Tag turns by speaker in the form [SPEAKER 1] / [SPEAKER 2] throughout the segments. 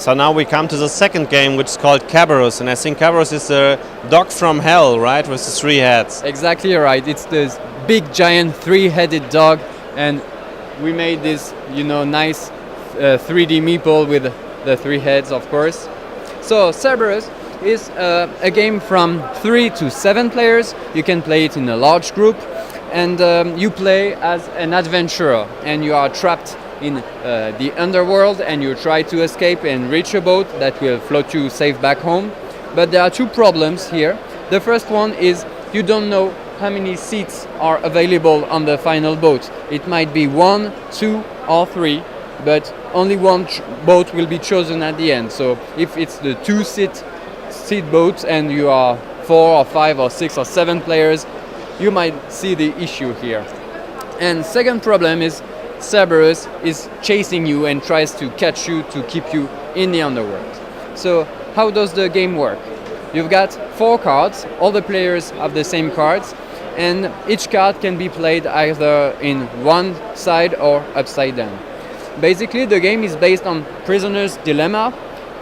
[SPEAKER 1] So now we come to the second game, which is called Cerberus, and I think Cerberus is the dog from hell, right, with the 3 heads.
[SPEAKER 2] Exactly right. It's this big, giant, 3-headed dog, and we made this, nice 3D meeple with the 3 heads, of course. So Cerberus is a game from 3 to 7 players. You can play it in a large group, and you play as an adventurer, and you are trapped in the underworld, and you try to escape and reach a boat that will float you safe back home. But there are 2 problems here. The first one is you don't know how many seats are available on the final boat. It might be 1, 2, or 3, but only one boat will be chosen at the end. So if it's the 2-seat boat and you are 4 or 5 or 6 or 7 players, you might see the issue here. And second problem is Cerberus is chasing you and tries to catch you to keep you in the underworld. So how does the game work? You've got 4 cards, all the players have the same cards, and each card can be played either in one side or upside down. Basically, the game is based on prisoner's dilemma.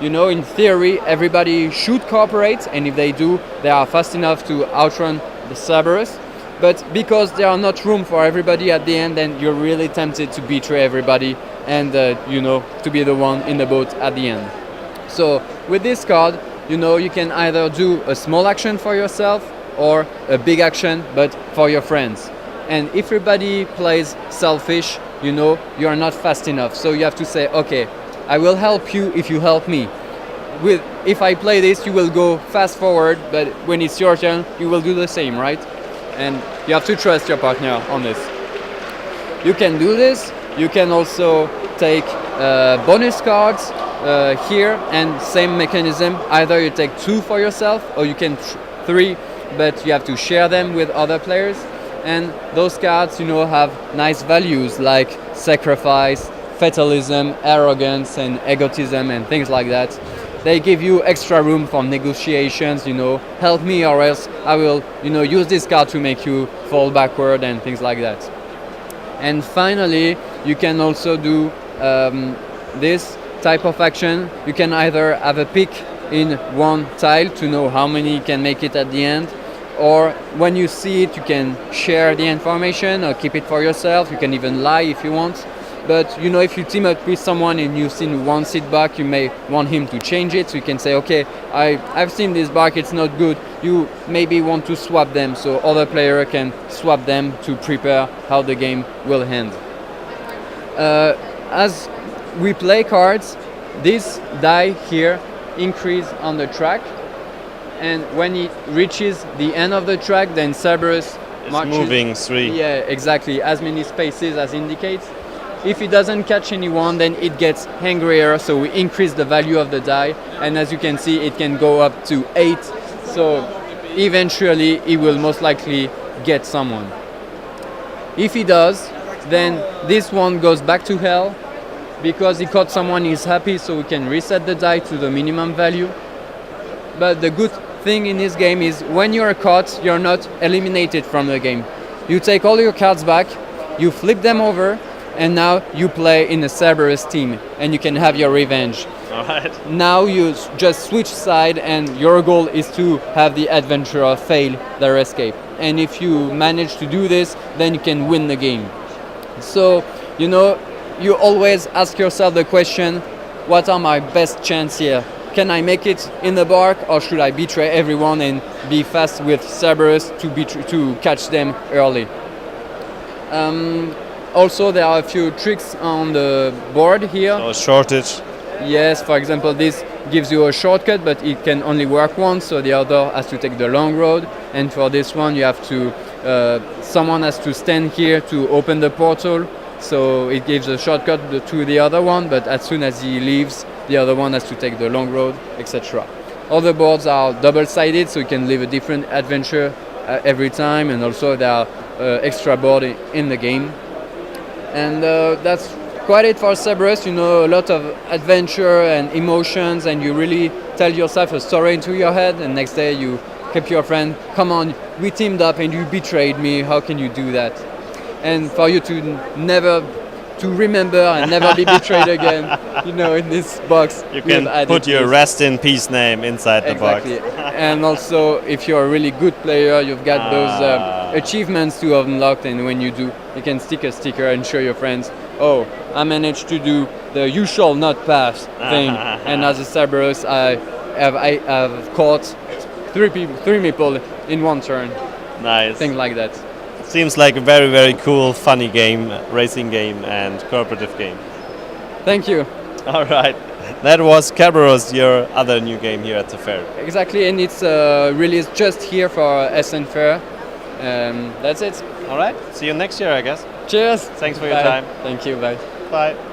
[SPEAKER 2] In theory, everybody should cooperate, and if they do, they are fast enough to outrun the Cerberus. But because there are not room for everybody at the end, then you're really tempted to betray everybody and, to be the one in the boat at the end. So with this card, you can either do a small action for yourself or a big action, but for your friends. And if everybody plays selfish, you are not fast enough. So you have to say, okay, I will help you if you help me. If I play this, you will go fast forward, but when it's your turn, you will do the same, right? And you have to trust your partner on this. You can do this. You can also take bonus cards here, and same mechanism. Either you take 2 for yourself, or you can 3, but you have to share them with other players. And those cards, have nice values like sacrifice, fatalism, arrogance, and egotism, and things like that. They give you extra room for negotiations, help me or else I will, use this card to make you fall backward and things like that. And finally, you can also do this type of action. You can either have a pick in one tile to know how many can make it at the end, or when you see it, you can share the information or keep it for yourself. You can even lie if you want. But if you team up with someone and you've seen one seat back, you may want him to change it. So you can say, okay, I've seen this back, it's not good. You maybe want to swap them, so other player can swap them to prepare how the game will end. As we play cards, this die here increase on the track, and when it reaches the end of the track, then Cerberus marches,
[SPEAKER 1] moving 3.
[SPEAKER 2] Yeah, exactly, as many spaces as indicates. If it doesn't catch anyone, then it gets angrier, so we increase the value of the die, and as you can see, it can go up to 8, so eventually it will most likely get someone. If he does, then this one goes back to hell. Because he caught someone, he's happy, so we can reset the die to the minimum value. But the good thing in this game is when you're caught, you're not eliminated from the game. You take all your cards back, you flip them over, and now you play in a Cerberus team, and you can have your revenge.
[SPEAKER 1] All right.
[SPEAKER 2] Now you just switch side, and your goal is to have the adventurer fail their escape. And if you manage to do this, then you can win the game. So, you always ask yourself the question, what are my best chances here? Can I make it in the bark, or should I betray everyone and be fast with Cerberus to catch them early? Also, there are a few tricks on the board here.
[SPEAKER 1] So shortage.
[SPEAKER 2] Yes, for example, this gives you a shortcut, but it can only work once, so the other has to take the long road. And for this one, you have to, someone has to stand here to open the portal. So it gives a shortcut to the other one, but as soon as he leaves, the other one has to take the long road, etc. Other boards are double-sided, so you can live a different adventure every time, and also there are extra board in the game. And that's quite it for Cerberus. A lot of adventure and emotions, and you really tell yourself a story into your head, and next day you keep your friend, come on, we teamed up and you betrayed me, how can you do that? And for you to never to remember and never be betrayed again. You know, in this box.
[SPEAKER 1] You can put your rest in peace name inside the box.
[SPEAKER 2] Exactly. And also, if you're a really good player, you've got those achievements to unlock, and when you do, you can stick a sticker and show your friends, oh, I managed to do the you shall not pass thing. And as a Cerberus, I have caught three people in one turn.
[SPEAKER 1] Nice.
[SPEAKER 2] Things like that.
[SPEAKER 1] Seems like a very, very cool, funny game, racing game and cooperative game.
[SPEAKER 2] Thank you.
[SPEAKER 1] All right. That was Cerberus, your other new game here at the fair.
[SPEAKER 2] Exactly, and it's released just here for Essen Fair. That's it.
[SPEAKER 1] All right. See you next year, I guess.
[SPEAKER 2] Cheers.
[SPEAKER 1] Thanks for your
[SPEAKER 2] Bye.
[SPEAKER 1] time.
[SPEAKER 2] Thank you. Bye.
[SPEAKER 1] Bye.